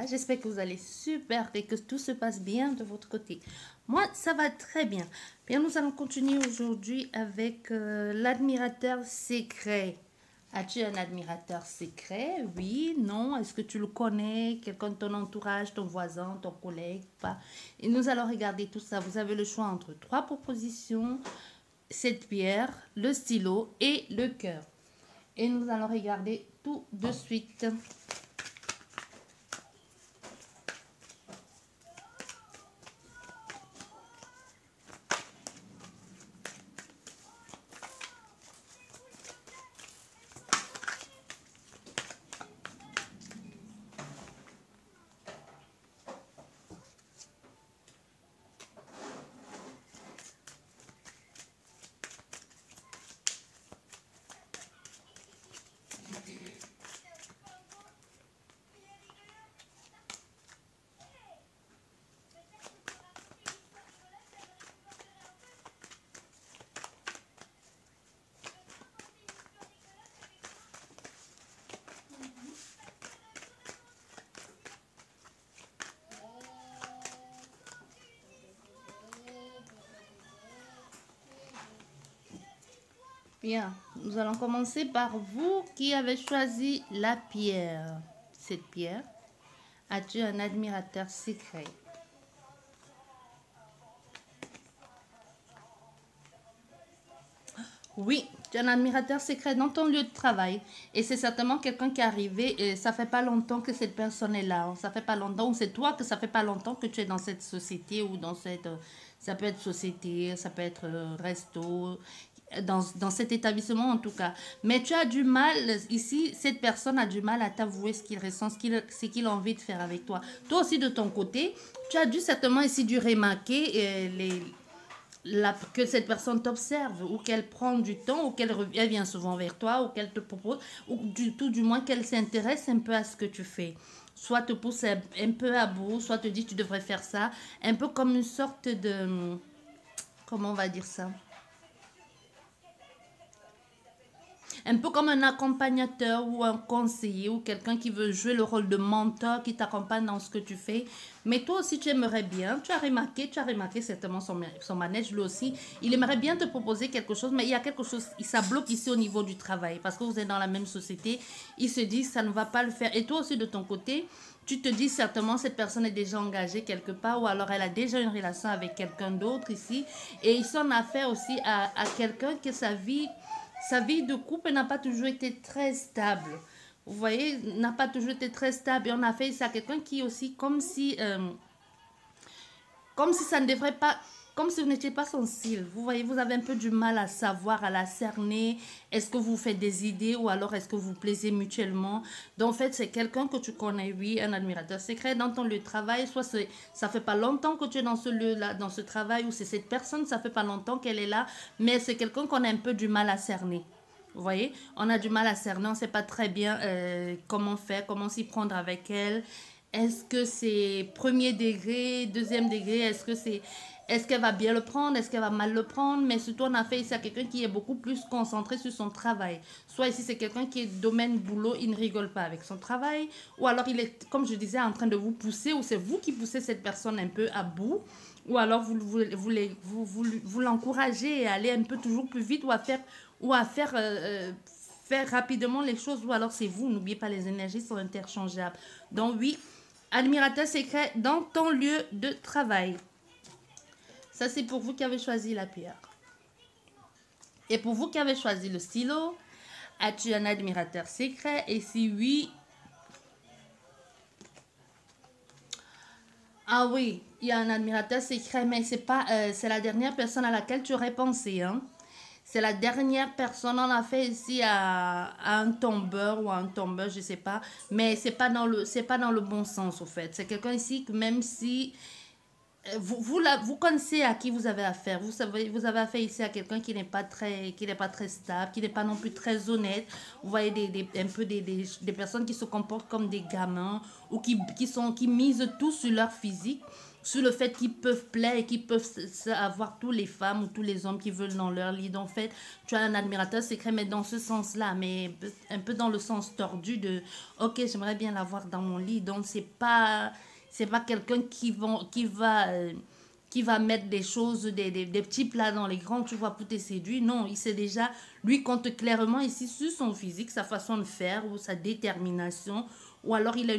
J'espère que vous allez super et que tout se passe bien de votre côté. Moi, ça va très bien. Bien, nous allons continuer aujourd'hui avec l'admirateur secret. As-tu un admirateur secret? Oui, non. Est-ce que tu le connais? Quelqu'un de ton entourage, ton voisin, ton collègue, pas? Et nous allons regarder tout ça. Vous avez le choix entre trois propositions, cette pierre, le stylo et le cœur. Et nous allons regarder tout de suite. Bien, nous allons commencer par vous qui avez choisi la pierre. Cette pierre, as-tu un admirateur secret? Oui, tu as un admirateur secret dans ton lieu de travail. Et c'est certainement quelqu'un qui est arrivé et ça fait pas longtemps que cette personne est là. Ça fait pas longtemps, ou c'est toi que ça fait pas longtemps que tu es dans cette société ou dans cette... ça peut être société, ça peut être resto, dans cet établissement en tout cas. Mais tu as du mal, ici, cette personne a du mal à t'avouer ce qu'il ressent, ce qu'il a envie de faire avec toi. Toi aussi de ton côté, tu as dû certainement ici dû remarquer que cette personne t'observe ou qu'elle prend du temps ou elle vient souvent vers toi ou qu'elle te propose ou tout du moins qu'elle s'intéresse un peu à ce que tu fais. Soit te pousse un peu à bout, soit te dit tu devrais faire ça. Un peu comme une sorte de... Comment on va dire ça? Un peu comme un accompagnateur ou un conseiller ou quelqu'un qui veut jouer le rôle de mentor qui t'accompagne dans ce que tu fais. Mais toi aussi, tu aimerais bien, tu as remarqué certainement son manège, lui aussi, il aimerait bien te proposer quelque chose, mais il y a quelque chose, ça bloque ici au niveau du travail parce que vous êtes dans la même société. Il se dit, ça ne va pas le faire. Et toi aussi, de ton côté, tu te dis certainement cette personne est déjà engagée quelque part ou alors elle a déjà une relation avec quelqu'un d'autre ici et il s'en a fait aussi à quelqu'un que sa vie de couple n'a pas toujours été très stable. Vous voyez, n'a pas toujours été très stable. Et on a fait ça à quelqu'un qui est aussi comme si ça ne devrait pas, comme si vous n'étiez pas son style. Vous voyez, vous avez un peu du mal à savoir, à la cerner. Est-ce que vous faites des idées ou alors est-ce que vous plaisez mutuellement? Donc, en fait, c'est quelqu'un que tu connais, oui, un admirateur secret dans ton lieu de travail. Soit ça fait pas longtemps que tu es dans ce lieu-là, dans ce travail, ou c'est cette personne, ça fait pas longtemps qu'elle est là, mais c'est quelqu'un qu'on a un peu du mal à cerner. Vous voyez, on a du mal à cerner, on ne sait pas très bien comment faire, comment s'y prendre avec elle. Est-ce que c'est premier degré, deuxième degré? Est-ce qu'elle va bien le prendre? Est-ce qu'elle va mal le prendre? Mais surtout, on a fait ici à quelqu'un qui est beaucoup plus concentré sur son travail. Soit ici, c'est quelqu'un qui est domaine boulot, il ne rigole pas avec son travail. Ou alors, il est, comme je disais, en train de vous pousser, ou c'est vous qui poussez cette personne un peu à bout. Ou alors, vous l'encouragez à aller un peu toujours plus vite ou à faire rapidement les choses. Ou alors, c'est vous. N'oubliez pas, les énergies sont interchangeables. Donc, oui, admirateur secret dans ton lieu de travail. Ça, c'est pour vous qui avez choisi la pierre. Et pour vous qui avez choisi le stylo, as-tu un admirateur secret? Et si oui, ah oui, il y a un admirateur secret, mais c'est la dernière personne à laquelle tu aurais pensé, hein. C'est la dernière personne, on a fait ici à un tombeur ou à un tombeur, je sais pas, mais c'est pas dans le bon sens au fait. C'est quelqu'un ici que même si vous connaissez à qui vous avez affaire. Vous savez, vous avez affaire ici à quelqu'un qui n'est pas très stable, qui n'est pas non plus très honnête. Vous voyez un peu des personnes qui se comportent comme des gamins ou qui misent tout sur leur physique, sur le fait qu'ils peuvent plaire et qu'ils peuvent avoir tous les femmes ou tous les hommes qui veulent dans leur lit. Donc, en fait, tu as un admirateur secret, mais dans ce sens-là, mais un peu dans le sens tordu de, ok, j'aimerais bien l'avoir dans mon lit. Donc, c'est pas quelqu'un qui va mettre des choses, des petits plats dans les grands, tu vois, pour te séduire. Non, il sait déjà, lui compte clairement ici sur son physique, sa façon de faire ou sa détermination. Ou alors il a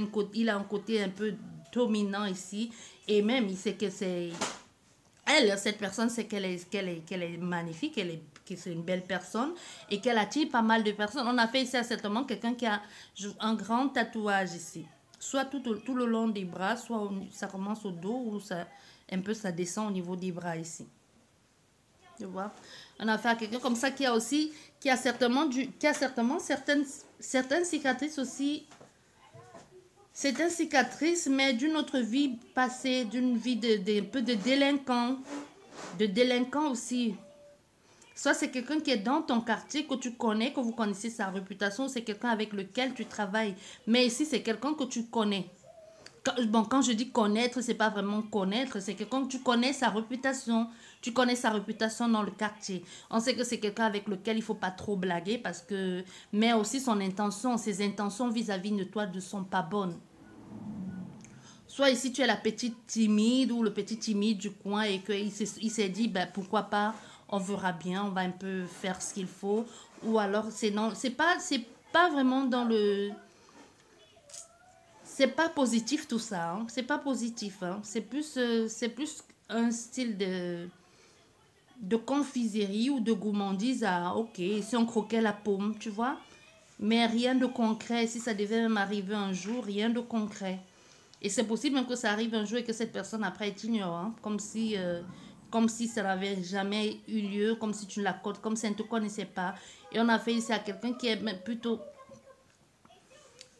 un côté un peu dominant ici. Et même, il sait que c'est... Elle, cette personne, c'est qu'elle est magnifique, que c'est une belle personne et qu'elle attire pas mal de personnes. On a fait ici certainement quelqu'un qui a un grand tatouage ici. Soit tout le long des bras, soit ça commence au dos ou un peu ça descend au niveau des bras ici. Tu vois? On a affaire à quelqu'un comme ça qui a certainement certaines cicatrices aussi. Certaines cicatrices, mais d'une autre vie passée, d'une vie un peu de délinquant aussi. Soit c'est quelqu'un qui est dans ton quartier, que tu connais, que vous connaissez sa réputation, c'est quelqu'un avec lequel tu travailles. Mais ici, c'est quelqu'un que tu connais. Quand je dis connaître, c'est pas vraiment connaître, c'est quelqu'un que tu connais sa réputation. Tu connais sa réputation dans le quartier. On sait que c'est quelqu'un avec lequel il faut pas trop blaguer parce que... Mais aussi ses intentions vis-à-vis de toi ne sont pas bonnes. Soit ici tu es la petite timide ou le petit timide du coin et qu'il s'est dit, ben, pourquoi pas, on verra bien, on va un peu faire ce qu'il faut. Ou alors c'est pas vraiment dans le... C'est pas positif tout ça, hein. C'est pas positif, hein. C'est plus un style de confiserie ou de gourmandise à, ok, si on croquait la pomme, tu vois. Mais rien de concret, si ça devait même arriver un jour, rien de concret. Et c'est possible même que ça arrive un jour et que cette personne après est ignorante, comme si ça n'avait jamais eu lieu, comme si tu la connais, comme si elle ne te connaissait pas. Et on a fait ici à quelqu'un qui est plutôt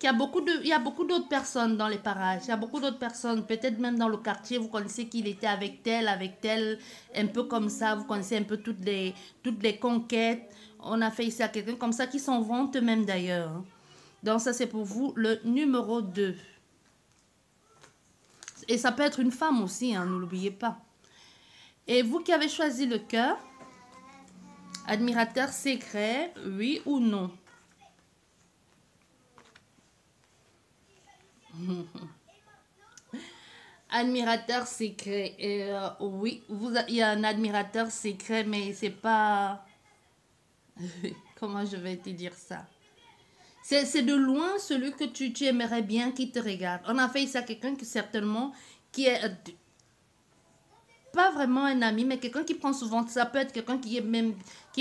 il y a beaucoup d'autres personnes dans les parages. Il y a beaucoup d'autres personnes, peut-être même dans le quartier. Vous connaissez qu'il était avec tel, un peu comme ça. Vous connaissez un peu toutes les conquêtes. On a fait ici à quelqu'un comme ça qui s'en vante même d'ailleurs, hein. Donc ça c'est pour vous le numéro 2. Et ça peut être une femme aussi, hein, ne l'oubliez pas. Et vous qui avez choisi le cœur, admirateur secret, oui ou non? Admirateur secret. Oui, il y a un admirateur secret, mais c'est pas... Comment je vais te dire ça? C'est de loin celui que tu aimerais bien qu'il te regarde. On a fait ça à quelqu'un qui certainement, qui est pas vraiment un ami, mais quelqu'un qui prend souvent, ça peut être quelqu'un qui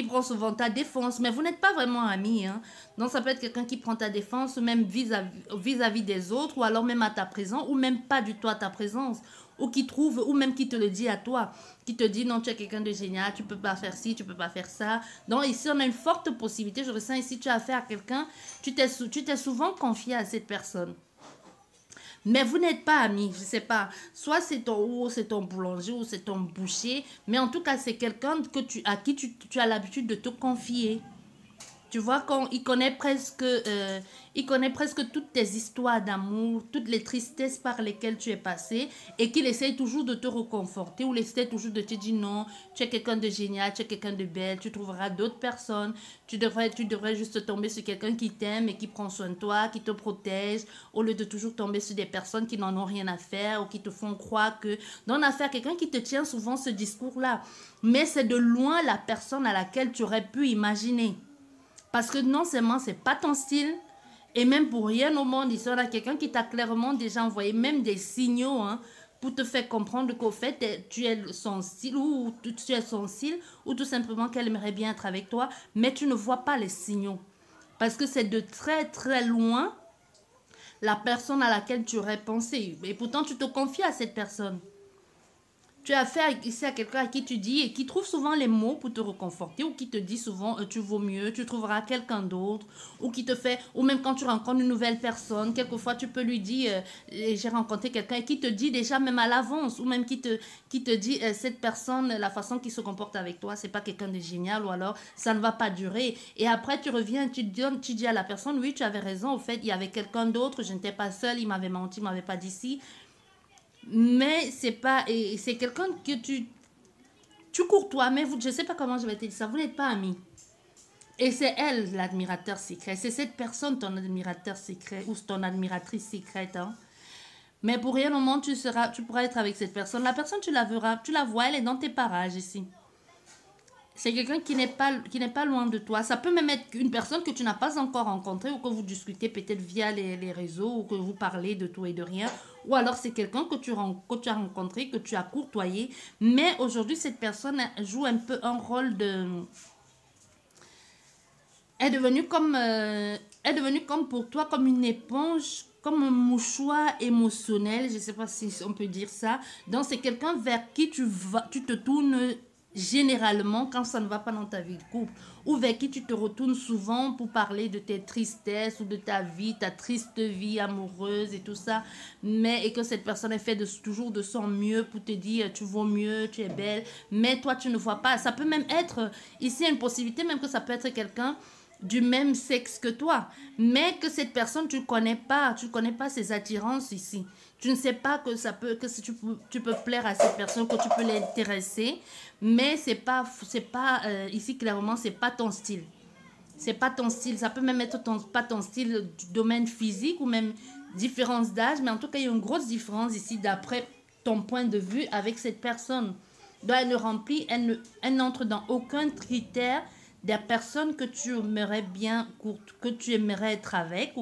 prend souvent ta défense, mais vous n'êtes pas vraiment amis, hein. Donc ça peut être quelqu'un qui prend ta défense, même vis-à-vis des autres, ou alors même à ta présence, ou même pas du tout à ta présence, ou qui trouve, ou même qui te le dit à toi, qui te dit non, tu es quelqu'un de génial, tu peux pas faire ci, tu peux pas faire ça. Donc ici, on a une forte possibilité, je ressens ici, tu as affaire à quelqu'un, tu t'es souvent confié à cette personne. Mais vous n'êtes pas amis, je sais pas. Soit c'est ton boulanger ou c'est ton boucher. Mais en tout cas, c'est quelqu'un à qui tu as l'habitude de te confier. Tu vois, quand il connaît presque toutes tes histoires d'amour, toutes les tristesses par lesquelles tu es passé et qu'il essaye toujours de te reconforter ou il essaie toujours de te dire non, tu es quelqu'un de génial, tu es quelqu'un de belle, tu trouveras d'autres personnes, tu devrais juste tomber sur quelqu'un qui t'aime et qui prend soin de toi, qui te protège, au lieu de toujours tomber sur des personnes qui n'en ont rien à faire ou qui te font croire que... Donc on a affaire à quelqu'un qui te tient souvent ce discours-là. Mais c'est de loin la personne à laquelle tu aurais pu imaginer. Parce que non seulement c'est pas ton style, et même pour rien au monde, il sera quelqu'un qui t'a clairement déjà envoyé même des signaux, hein, pour te faire comprendre qu'au fait, tu es son style ou tu es son style, ou tout simplement qu'elle aimerait bien être avec toi, mais tu ne vois pas les signaux. Parce que c'est de très très loin la personne à laquelle tu aurais pensé. Et pourtant, tu te confies à cette personne. Tu as affaire ici à quelqu'un à qui tu dis et qui trouve souvent les mots pour te reconforter ou qui te dit souvent tu vaux mieux, tu trouveras quelqu'un d'autre ou qui te fait, ou même quand tu rencontres une nouvelle personne, quelquefois tu peux lui dire j'ai rencontré quelqu'un et qui te dit déjà même à l'avance ou même qui te dit cette personne, la façon qu'il se comporte avec toi, c'est pas quelqu'un de génial ou alors ça ne va pas durer. Et après tu reviens, tu dis à la personne oui, tu avais raison, au fait, il y avait quelqu'un d'autre, je n'étais pas seule, il m'avait menti, il m'avait pas dit si. Mais c'est pas, et c'est quelqu'un que tu courtoies, mais je sais pas comment je vais te dire ça, vous n'êtes pas amis. Et c'est elle l'admirateur secret, c'est cette personne ton admirateur secret ou ton admiratrice secrète. Hein. Mais pour rien au monde tu pourras être avec cette personne. La personne tu la verras, tu la vois, elle est dans tes parages ici. C'est quelqu'un qui n'est pas loin de toi. Ça peut même être une personne que tu n'as pas encore rencontrée ou que vous discutez peut-être via les réseaux ou que vous parlez de tout et de rien. Ou alors c'est quelqu'un que tu as rencontré, que tu as courtoyé. Mais aujourd'hui, cette personne joue un peu un rôle de... est devenue comme pour toi, comme une éponge, comme un mouchoir émotionnel. Je ne sais pas si on peut dire ça. Donc c'est quelqu'un vers qui tu te tournes généralement quand ça ne va pas dans ta vie de couple ou vers qui tu te retournes souvent pour parler de tes tristesses ou de ta vie, ta triste vie amoureuse et tout ça, mais et que cette personne est fait toujours de son mieux pour te dire tu vaux mieux, tu es belle, mais toi tu ne vois pas. Ça peut même être, ici une possibilité même que ça peut être quelqu'un du même sexe que toi, mais que cette personne tu connais pas ses attirances ici. Tu ne sais pas que si tu peux plaire à cette personne, que tu peux l'intéresser, mais c'est pas ici clairement c'est pas ton style. C'est pas ton style, ça peut même être pas ton style du domaine physique ou même différence d'âge, mais en tout cas il y a une grosse différence ici d'après ton point de vue avec cette personne. Donc elle n'entre dans aucun critère des personnes que tu aimerais bien, que tu aimerais être avec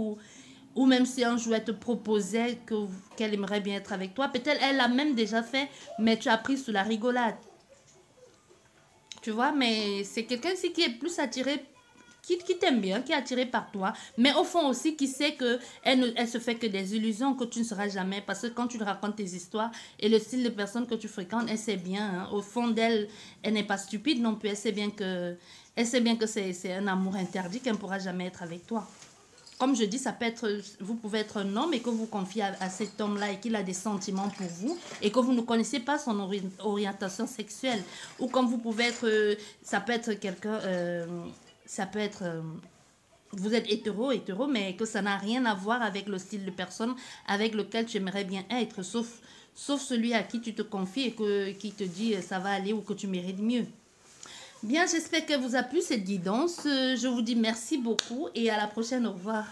ou même si un jour elle te proposait qu'elle aimerait bien être avec toi, peut-être elle l'a même déjà fait, mais tu as pris sous la rigolade. Tu vois, mais c'est quelqu'un ici qui est plus attiré, qui t'aime bien, qui est attiré par toi, mais au fond aussi qui sait que elle se fait que des illusions, que tu ne seras jamais, parce que quand tu lui racontes tes histoires et le style de personne que tu fréquentes, elle sait bien, hein, au fond d'elle, elle n'est pas stupide non plus, elle sait bien que c'est un amour interdit, qu'elle ne pourra jamais être avec toi. Comme je dis, ça peut être, vous pouvez être un homme et que vous confiez à cet homme-là et qu'il a des sentiments pour vous et que vous ne connaissez pas son orientation sexuelle. Ou comme vous pouvez être, ça peut être quelqu'un, ça peut être, vous êtes hétéro, mais que ça n'a rien à voir avec le style de personne avec lequel tu aimerais bien être, sauf celui à qui tu te confies et qui te dit ça va aller ou que tu mérites mieux. Bien, j'espère que vous a plu cette guidance. Je vous dis merci beaucoup et à la prochaine. Au revoir.